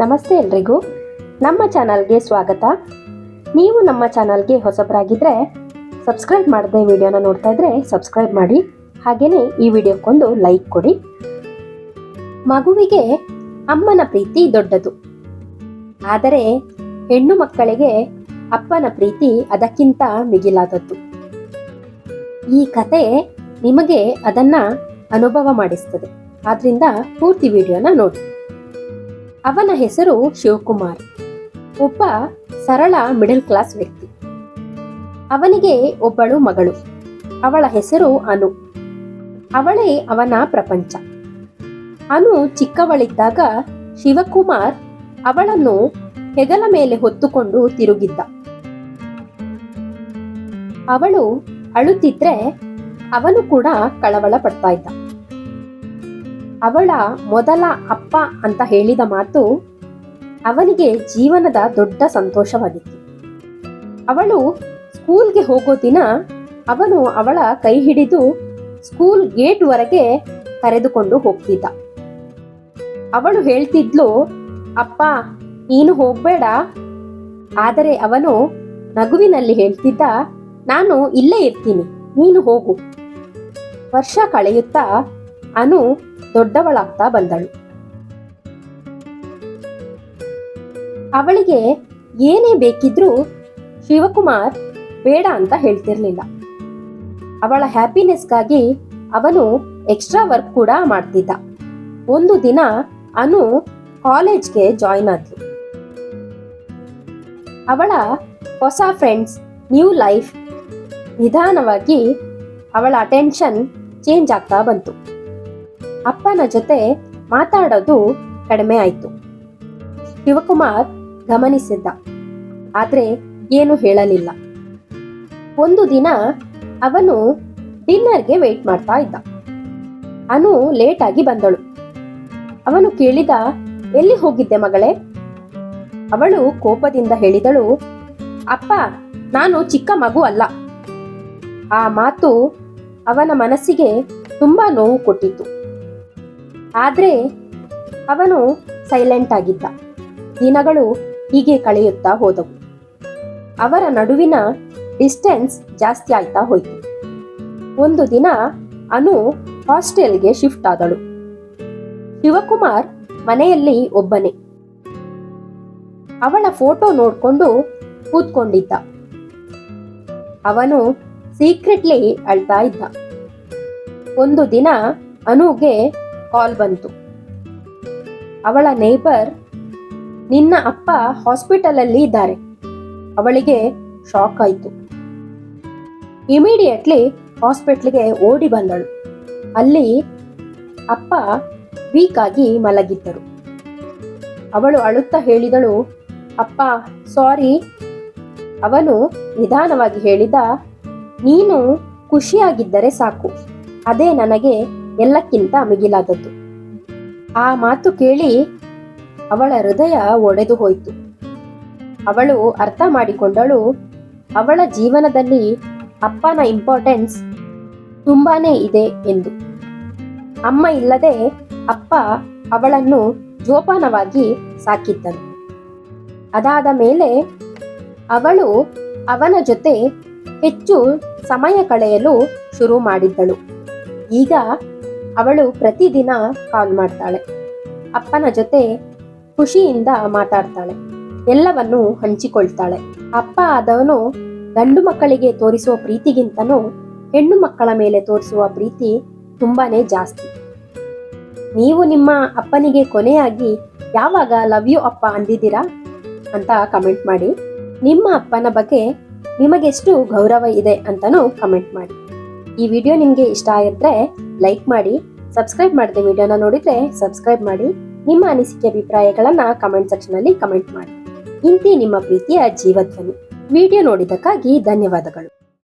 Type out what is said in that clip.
ನಮಸ್ತೆ ಎಲ್ರಿಗೂ, ನಮ್ಮ ಚಾನಲ್ಗೆ ಸ್ವಾಗತ. ನೀವು ನಮ್ಮ ಚಾನಲ್ಗೆ ಹೊಸಬರಾಗಿದ್ದರೆ ಸಬ್ಸ್ಕ್ರೈಬ್ ಮಾಡದೆ ವಿಡಿಯೋನ ನೋಡ್ತಾ ಇದ್ರೆ ಸಬ್ಸ್ಕ್ರೈಬ್ ಮಾಡಿ. ಹಾಗೆಯೇ ಈ ವಿಡಿಯೋಕ್ಕೊಂದು ಲೈಕ್ ಕೊಡಿ. ಮಗುವಿಗೆ ಅಮ್ಮನ ಪ್ರೀತಿ ದೊಡ್ಡದು, ಆದರೆ ಹೆಣ್ಣು ಮಕ್ಕಳಿಗೆ ಅಪ್ಪನ ಪ್ರೀತಿ ಅದಕ್ಕಿಂತ ಮಿಗಿಲಾದದ್ದು. ಈ ಕತೆ ನಿಮಗೆ ಅದನ್ನ ಅನುಭವ ಮಾಡಿಸ್ತದೆ. ಆದ್ರಿಂದ ಪೂರ್ತಿ ವಿಡಿಯೋನ ನೋಡಿ. ಅವನ ಹೆಸರು ಶಿವಕುಮಾರ್. ಒಬ್ಬ ಸರಳ ಮಿಡಲ್ ಕ್ಲಾಸ್ ವ್ಯಕ್ತಿ. ಅವನಿಗೆ ಒಬ್ಬಳು ಮಗಳು. ಅವಳ ಹೆಸರು ಅನು. ಅವಳೇ ಅವನ ಪ್ರಪಂಚ. ಅನು ಚಿಕ್ಕವಳಿದ್ದಾಗ ಶಿವಕುಮಾರ್ ಅವಳನ್ನು ಹೆಗಲ ಮೇಲೆ ಹೊತ್ತುಕೊಂಡು ತಿರುಗಿದ್ದ. ಅವಳು ಅಳುತ್ತಿದ್ರೆ ಅವನು ಕೂಡ ಕಳವಳ ಪಡ್ತಾ ಇದ್ದ. ಅವಳ ಮೊದಲ ಅಪ್ಪ ಅಂತ ಹೇಳಿದ ಮಾತು ಅವನಿಗೆ ಜೀವನದ ದೊಡ್ಡ ಸಂತೋಷವಾಗಿತ್ತು. ಅವಳು ಸ್ಕೂಲ್ಗೆ ಹೋಗೋ ದಿನ ಅವನು ಅವಳ ಕೈ ಹಿಡಿದು ಸ್ಕೂಲ್ ಗೇಟ್ ವರೆಗೆ ಕರೆದುಕೊಂಡು ಹೋಗ್ತಿದ್ದ. ಅವಳು ಹೇಳ್ತಿದ್ಲು, ಅಪ್ಪ ನೀನು ಹೋಗ್ಬೇಡ. ಆದರೆ ಅವನು ನಗುವಿನಲ್ಲಿ ಹೇಳ್ತಿದ್ದ, ನಾನು ಇಲ್ಲೇ ಇರ್ತೀನಿ, ನೀನು ಹೋಗು. ವರ್ಷ ಕಳೆಯುತ್ತಾ ಅನು ದೊಡ್ಡವಳಾಗ್ತಾ ಬಂದಳು. ಅವಳಿಗೆ ಏನೇ ಬೇಕಿದ್ರೂ ಶಿವಕುಮಾರ್ ಬೇಡ ಅಂತ ಹೇಳ್ತಿರ್ಲಿಲ್ಲ. ಅವಳ ಹ್ಯಾಪಿನೆಸ್ಗಾಗಿ ಅವನು ಎಕ್ಸ್ಟ್ರಾ ವರ್ಕ್ ಕೂಡ ಮಾಡ್ತಿದ್ದ. ಒಂದು ದಿನ ಅನು ಕಾಲೇಜ್ಗೆ ಜಾಯಿನ್ ಆದ್ಲು. ಅವಳ ಹೊಸ ಫ್ರೆಂಡ್ಸ್, ನ್ಯೂ ಲೈಫ್, ನಿಧಾನವಾಗಿ ಅವಳ ಅಟೆನ್ಷನ್ ಚೇಂಜ್ ಆಗ್ತಾ ಬಂತು. ಅಪ್ಪನ ಜೊತೆ ಮಾತಾಡೋದು ಕಡಿಮೆ ಆಯ್ತು. ಶಿವಕುಮಾರ್ ಗಮನಿಸಿದ್ದ, ಆದ್ರೆ ಏನು ಹೇಳಲಿಲ್ಲ. ಒಂದು ದಿನ ಅವನು ಡಿನ್ನರ್ಗೆ ವೇಟ್ ಮಾಡ್ತಾ ಇದ್ದ. ಅನು ಲೇಟ್ ಆಗಿ ಬಂದಳು. ಅವನು ಕೇಳಿದ, ಎಲ್ಲಿ ಹೋಗಿದ್ದೆ ಮಗಳೇ? ಅವಳು ಕೋಪದಿಂದ ಹೇಳಿದಳು, ಅಪ್ಪ ನಾನು ಚಿಕ್ಕ ಮಗು ಅಲ್ಲ. ಆ ಮಾತು ಅವನ ಮನಸ್ಸಿಗೆ ತುಂಬಾ ನೋವು ಕೊಟ್ಟಿತ್ತು. ಆದ್ರೆ ಅವನು ಸೈಲೆಂಟ್ ಆಗಿದ್ದ. ದಿನಗಳು ಹೀಗೆ ಕಳೆಯುತ್ತಾ ಹೋದವು. ಅವರ ನಡುವಿನ ಡಿಸ್ಟೆನ್ಸ್ ಜಾಸ್ತಿ ಆಯ್ತಾ ಹೋಯ್ತು. ಒಂದು ದಿನ ಅನು ಹಾಸ್ಟೆಲ್ಗೆ ಶಿಫ್ಟ್ ಆದಳು. ಶಿವಕುಮಾರ್ ಮನೆಯಲ್ಲಿ ಒಬ್ಬನೇ. ಅವಳ ಫೋಟೋ ನೋಡ್ಕೊಂಡು ಕೂತ್ಕೊಂಡಿದ್ದ. ಅವನು ಸೀಕ್ರೆಟ್ಲಿ ಅಳ್ತಾ ಇದ್ದ. ಒಂದು ದಿನ ಅನುಗೆ ಕಾಲ್ ಬಂತು. ಅವಳ ನೇಬರ್, ನಿನ್ನ ಅಪ್ಪ ಹಾಸ್ಪಿಟಲ್ ಅಲ್ಲಿ ಇದ್ದಾರೆ. ಅವಳಿಗೆ ಶಾಕ್ ಆಯ್ತು. ಇಮಿಡಿಯೇಟ್ಲಿ ಹಾಸ್ಪಿಟ್ಲಿಗೆ ಓಡಿ ಬಂದಳು. ಅಲ್ಲಿ ಅಪ್ಪ ವೀಕ್ ಆಗಿ ಮಲಗಿದ್ದರು. ಅವಳು ಅಳುತ್ತಾ ಹೇಳಿದಳು, ಅಪ್ಪ ಸಾರಿ. ಅವನು ನಿಧಾನವಾಗಿ ಹೇಳಿದ, ನೀನು ಖುಷಿಯಾಗಿದ್ದರೆ ಸಾಕು, ಅದೇ ನನಗೆ ಎಲ್ಲಕ್ಕಿಂತ ಮಿಗಿಲಾದದ್ದು. ಆ ಮಾತು ಕೇಳಿ ಅವಳ ಹೃದಯ ಒಡೆದು ಹೋಯಿತು. ಅವಳು ಅರ್ಥ ಮಾಡಿಕೊಂಡಳು, ಅವಳ ಜೀವನದಲ್ಲಿ ಅಪ್ಪನ ಇಂಪಾರ್ಟೆನ್ಸ್ ತುಂಬಾನೇ ಇದೆ ಎಂದು. ಅಮ್ಮ ಇಲ್ಲದೆ ಅಪ್ಪ ಅವಳನ್ನು ಜೋಪಾನವಾಗಿ ಸಾಕಿದ್ದನು. ಅದಾದ ಮೇಲೆ ಅವಳು ಅವನ ಜೊತೆ ಹೆಚ್ಚು ಸಮಯ ಕಳೆಯಲು ಶುರು ಮಾಡಿದ್ದಳು. ಈಗ ಅವಳು ಪ್ರತಿದಿನ ಕಾಲ್ ಮಾಡ್ತಾಳೆ. ಅಪ್ಪನ ಜೊತೆ ಖುಷಿಯಿಂದ ಮಾತಾಡ್ತಾಳೆ. ಎಲ್ಲವನ್ನು ಹಂಚಿಕೊಳ್ತಾಳೆ. ಅಪ್ಪ ಆದವನು ಗಂಡು ಮಕ್ಕಳಿಗೆ ತೋರಿಸುವ ಪ್ರೀತಿಗಿಂತನೂ ಹೆಣ್ಣು ಮಕ್ಕಳ ಮೇಲೆ ತೋರಿಸುವ ಪ್ರೀತಿ ತುಂಬಾನೇ ಜಾಸ್ತಿ. ನೀವು ನಿಮ್ಮ ಅಪ್ಪನಿಗೆ ಕೊನೆಯಾಗಿ ಯಾವಾಗ ಲವ್ ಯು ಅಪ್ಪ ಅಂದಿದ್ದೀರಾ ಅಂತ ಕಮೆಂಟ್ ಮಾಡಿ. ನಿಮ್ಮ ಅಪ್ಪನ ಬಗ್ಗೆ ನಿಮಗೆಷ್ಟು ಗೌರವ ಇದೆ ಅಂತನೂ ಕಮೆಂಟ್ ಮಾಡಿ. ಈ ವಿಡಿಯೋ ನಿಮಗೆ ಇಷ್ಟ ಆಗಿದ್ರೆ ಲೈಕ್ ಮಾಡಿ. ಸಬ್ಸ್ಕ್ರೈಬ್ ಮಾಡದೆ ವಿಡಿಯೋನ ನೋಡಿದ್ರೆ ಸಬ್ಸ್ಕ್ರೈಬ್ ಮಾಡಿ. ನಿಮ್ಮ ಅನಿಸಿಕೆ ಅಭಿಪ್ರಾಯಗಳನ್ನ ಕಮೆಂಟ್ ಸೆಕ್ಷನ್ ಅಲ್ಲಿ ಕಮೆಂಟ್ ಮಾಡಿ. ಇಂತಿ ನಿಮ್ಮ ಪ್ರೀತಿಯ ಜೀವಧ್ವನಿ. ವಿಡಿಯೋ ನೋಡಿದ್ದಕ್ಕಾಗಿ ಧನ್ಯವಾದಗಳು.